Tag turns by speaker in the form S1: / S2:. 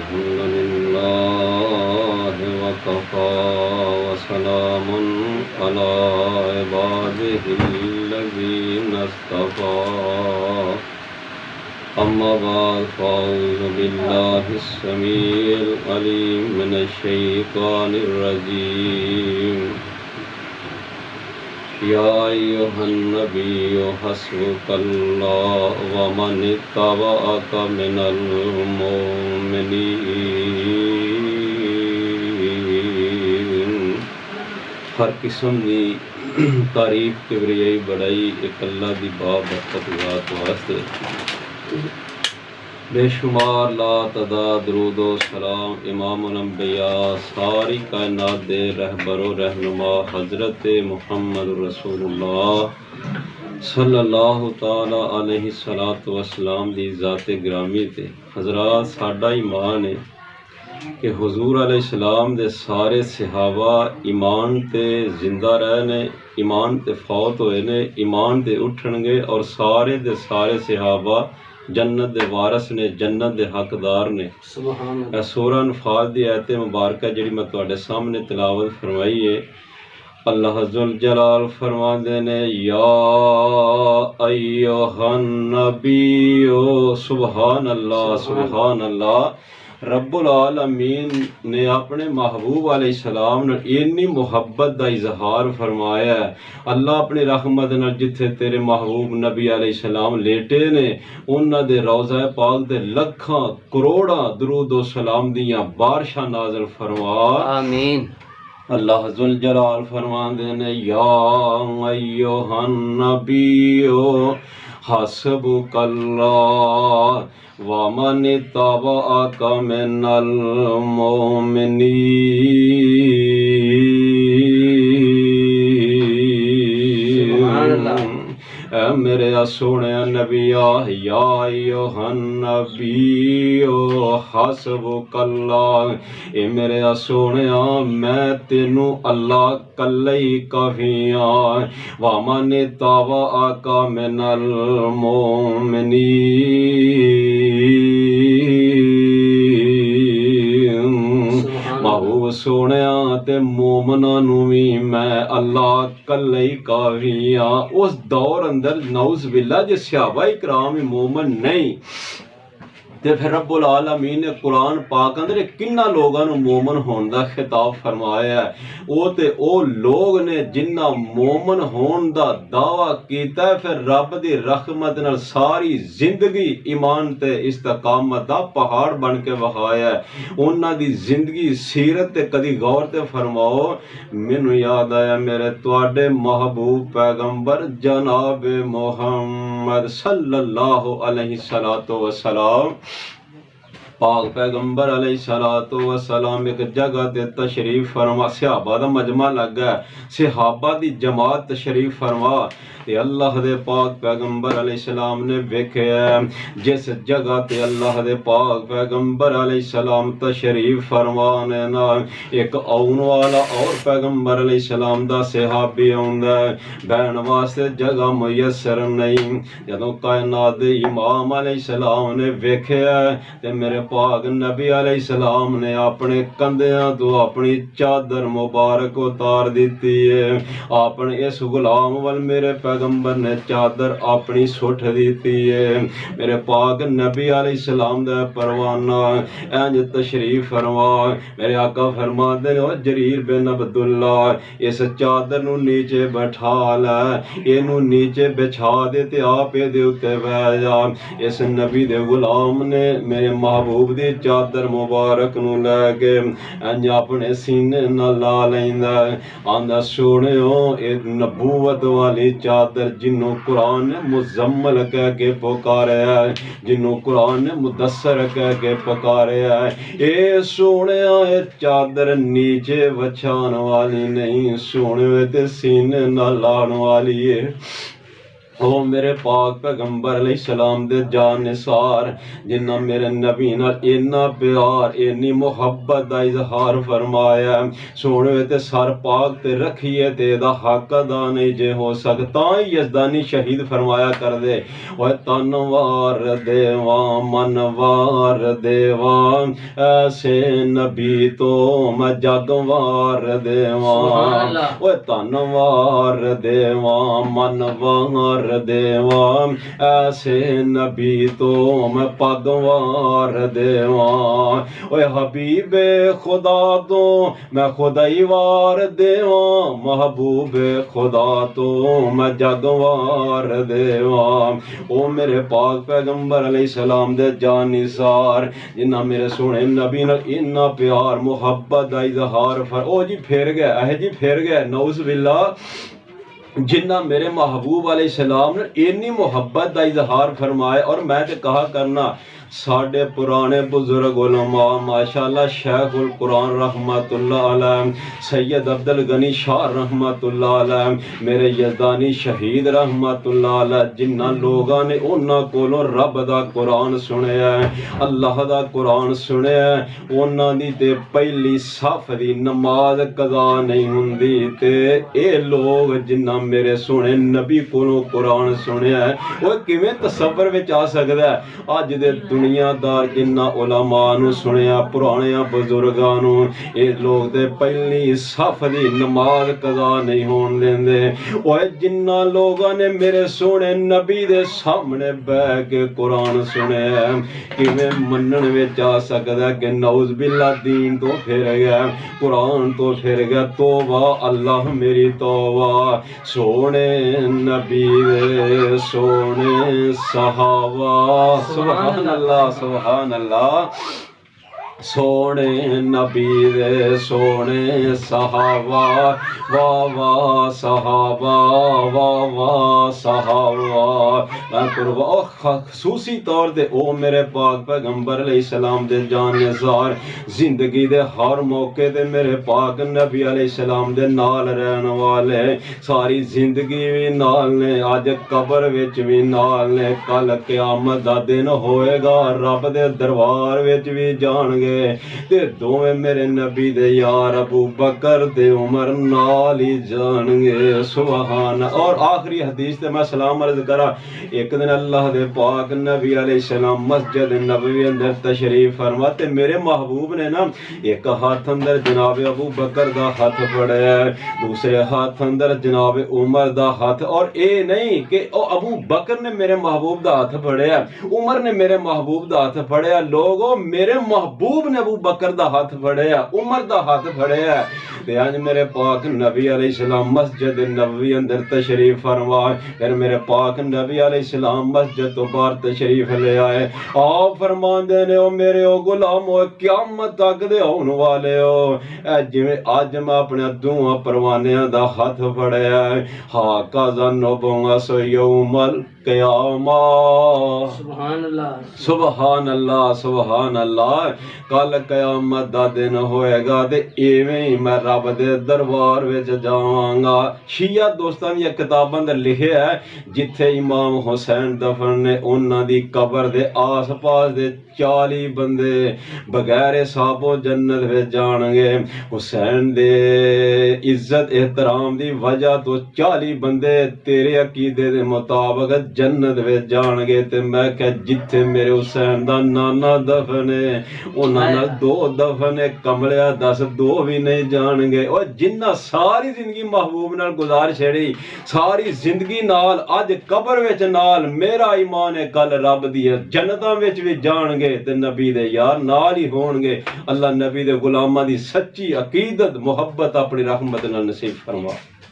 S1: الحمد لله وكفى وسلام على عباده الذين اصطفى أما بعد فأعوذ بالله السميع العليم من الشيطان الرجيم يا أيها النبي حسبك الله ومن اتبعك من المؤمنين۔ ہر قسم دی تعریف کبریائی بڑائی ایک اللہ دی بابرکت ذات واسطے، بے شمار لا تعداد درود و سلام امام الانبیاء ساری کائنات دے رہبر و رہنما حضرت محمد رسول اللہ صلی اللہ تعالی علیہ وسلم دی ذات گرامی تے۔ حضرات، ساڈا ایمان ہے کہ حضور علیہ السلام دے سارے صحابہ ایمان تے زندہ رہے نے، ایمان تے فوت ہوئے نے، ایمان تے اٹھن گے، اور سارے دے سارے صحابہ جنت دے وارث نے، جنت دے حقدار نے۔
S2: سبحان اللہ۔
S1: اے سورہ انفال دی آیت مبارکہ جڑی میں تواڈے سامنے تلاوت فرمائی ہے، اللہ ذوالجلال فرماندے نے یا ایھا النبی، سبحان اللہ سبحان اللہ۔ رب العالمین نے اپنے محبوب علیہ السلام نے اتنی محبت دا اظہار فرمایا ہے۔ اللہ اپنی رحمت نال جتھے تیرے محبوب نبی علیہ السلام لیٹے نے، انہاں دے روضہ پاک دے لکھاں کروڑاں درود و سلام دیاں بارشاں نازل فرما۔
S2: آمین۔
S1: اللہ ذوالجلال فرماندے نے یا ایھا النبی حسبک اللہ ومن اتبعک من المؤمنین۔ اے میرے سونے نبی یا ایھا النبی حسبک اللہ، اے میرے سونے میں تینوں اللہ کلے ہی کافی ہاں، ومن اتبعک من المؤمنین۔ محبوب سونیا تے مومناں نوں وی میں اللہ کلے ہی کافی ہاں۔ اس دور اندر نعوذ باللہ جے صحابہ کرام مومن نہیں تے پھر رب العالمین نے قرآن پاک اندر کنہ لوگاں نوں مومن ہون دا خطاب فرمایا ہے۔ او تے او لوگ نے جنہ مومن ہون دا دعویٰ کیتا ہے، پھر رب دی رحمت نال ساری زندگی ایمان تے استقامت دا پہاڑ بن کے وہایا ہے۔ انہاں دی زندگی سیرت تے کدی غور تے فرماؤ۔ مینوں یاد آیا میرے تواڈے محبوب پیغمبر جناب محمد صلی اللہ علیہ وسلم، پاک پیغمبر علیہ السلام ایک جگہ تے تشریف فرما، صحابہ دا مجمع لگا ہے، صحابہ دی جماعت تشریف فرما، تے اللہ دے پاک پیغمبر علیہ السلام نے ویکھیا جس جگہ تے اللہ دے پاک پیغمبر علیہ السلام تشریف فرمانے نا ایک آن والا اور پیغمبر علیہ السلام دا صحابی آندا ہے، بہن واسطے جگہ میسر نہیں۔ جدوں کائنات دے امام علیہ السلام نے ویکھیا تے میرے پاک نبی علیہ السلام نے اپنے کندھیاں تو اپنی چادر مبارک اتار دیتی ہے، اپنے اس غلام ول میرے پیغمبر نے چادر اپنی سٹ دیتی ہے۔ میرے پاک نبی علیہ السلام دے پروانہ انج تشریف فرما، میرے آقا فرما دے او جریر بن عبداللہ اس چادر نو نیچے بٹھا لے، اینو نیچے بچھا دے تے آپ دے اوتے بیٹھ جا۔ اس نبی دے غلام نے میرے محبوب دی چادر مبارک نو لے کے انج اپنے سینے نال لا لیندا، آندا سونیو اے نبوت والی چادر جنوں قرآن نے مزمل کہہ کے پکاریا ہے، جنوں قرآن نے مدثر کہہ کے پکاریا ہے، اے سونیا اے چادر نیچے وچھان والی نہیں، سونیو تے سینے نال لان والی ہے۔ او میرے پاک پیغمبر علیہ السلام دے جان نثار جنہ میرے نبی نال اینا پیار اینی محبت دا اظہار فرمایا سونے تے سر پاک تے رکھیے تے دا حق ادا نہیں جے ہو سکتا یزدانی شہید فرمایا کر دے اوے تنوار دیواں منوار دیواں ایسے نبی تو میں جگوار دیواں اوے تنوار دیواں منوار دیواں ایسے نبی تو میں پگوار دیواں اوے حبیب خدا تو میں خدائی وار دیواں محبوب خدا تو میں جگوار دیواں او میرے پاک پیغمبر علیہ السلام دے جان نثار جنہ میرے سونے نبی نال اتنا پیار محبت دا اظہار او جی پھر گئے جی پھر گئے نعوذ باللہ جنہ میرے محبوب علیہ السلام نے اتنی محبت دا اظہار فرمایا اور میں تے کہا کرنا ساڑھے پرانے بزرگ علماء ماشاءاللہ شیخ القرآن رحمت اللہ علیہ سید عبدالغنی شاہ رحمت اللہ علیہ میرے یزدانی شہید رحمت اللہ علیہ جنہ لوگاں نے انہاں کولوں رب دا قرآن سنے ہیں اللہ دا قرآن سنے ہیں انہاں دی تے پہلی صف دی نماز قضا نہیں ہوندی تے اے لوگ جنہ میرے سونے نبی کولوں قرآن سنے ہیں وہ کیویں تصور وچ آ سکدا ہے اج دے دنیا دار جنہ علماء نو سنیا پرانے بزرگاں نو اے لوگ تے پہلی صف دی نماز قضا نہیں ہون دیندے اوے جنہ لوگاں نے میرے سونے نبی دے سامنے بیٹھ کے قرآن سنیا کیویں منن وچ آ سکدا ہے کہ نعوذ باللہ دین تو پھر گیا قرآن تو پھر گیا توبہ اللہ میری توبہ سونے نبی دے سونے صحابہ سبحان اللہ سبحان اللہ سونے نبی دے سونے صحابہ واہ واہ صحابہ واہ واہ صحابہ میں قربا خصوصی طور دے او میرے پاک پیغمبر علیہ السلام دے جان نثار زندگی دے ہر موقع دے میرے پاک نبی علیہ السلام دے نال رہن والے ساری زندگی بھی نال نے آج قبر وچ بھی نال نے کل قیامت دا دن ہوئے گا رب دے دربار وچ بھی جان گے تے دوویں میرے نبی دے یار ابو بکر تے عمر نال ہی جان گے سبحان اور آخری حدیث تے میں سلام عرض کرا ایک دن اللہ دے پاک نبی علیہ السلام مسجد نبوی اندر تشریف فرما تے میرے محبوب نے نا ایک ہاتھ اندر جناب ابو بکر دا ہاتھ پڑیا دوسرے ہاتھ اندر جناب عمر دا ہاتھ اور اے نہیں کہ او ابو بکر نے میرے محبوب دا ہاتھ پڑیا عمر نے میرے محبوب دا ہاتھ پڑیا لوگو میرے محبوب نے ابو بکر دا ہاتھ پھڑیا عمر دا ہاتھ پھڑیا تے آج میرے پاک نبی علیہ السلام مسجد نبوی اندر تشریف فرما پھر میرے پاک نبی علیہ السلام مسجد تو باہر تشریف لے آئے آپ فرمان دے نے او میرے او غلام ہو قیامت تک دے ہون والے ہو جویں اج میں اپنے دعا پروانیاں دا ہاتھ پھڑیا ہا کا نبوہ سو یوم القیامہ سبحان اللہ سبحان اللہ سبحان اللہ کل قیامت دا دن ہوئے گا تے ایویں ہی میں رب دے دربار وچ جاواں گا شیعہ دوستاں دی کتاباں اندر لکھیا ہے جتھے امام حسین دفن نے انہاں دی قبر دے آس پاس دے 40 بندے بغیر حسابوں جنت وچ جان گے حسین دے عزت احترام دی وجہ تو 40 بندے تیرے عقیدے دے مطابق جنت وچ جان گے تے میں کہ جتھے میرے حسین دا نانا دفن ہے انہاں نال 2 دفن ہے کملیا 10 2 بھی نہیں جان گے اور جنہ ساری زندگی محبوب نال گزار چھڑی ساری زندگی نال اج قبر وچ نال میرا ایمان ہے کل رب دی جنتاں وچ بھی جان گے تے نبی دے یار نال ہی ہون گے اللہ نبی دے غلاماں دی سچی عقیدت محبت اپنی رحمت نال نصیب فرما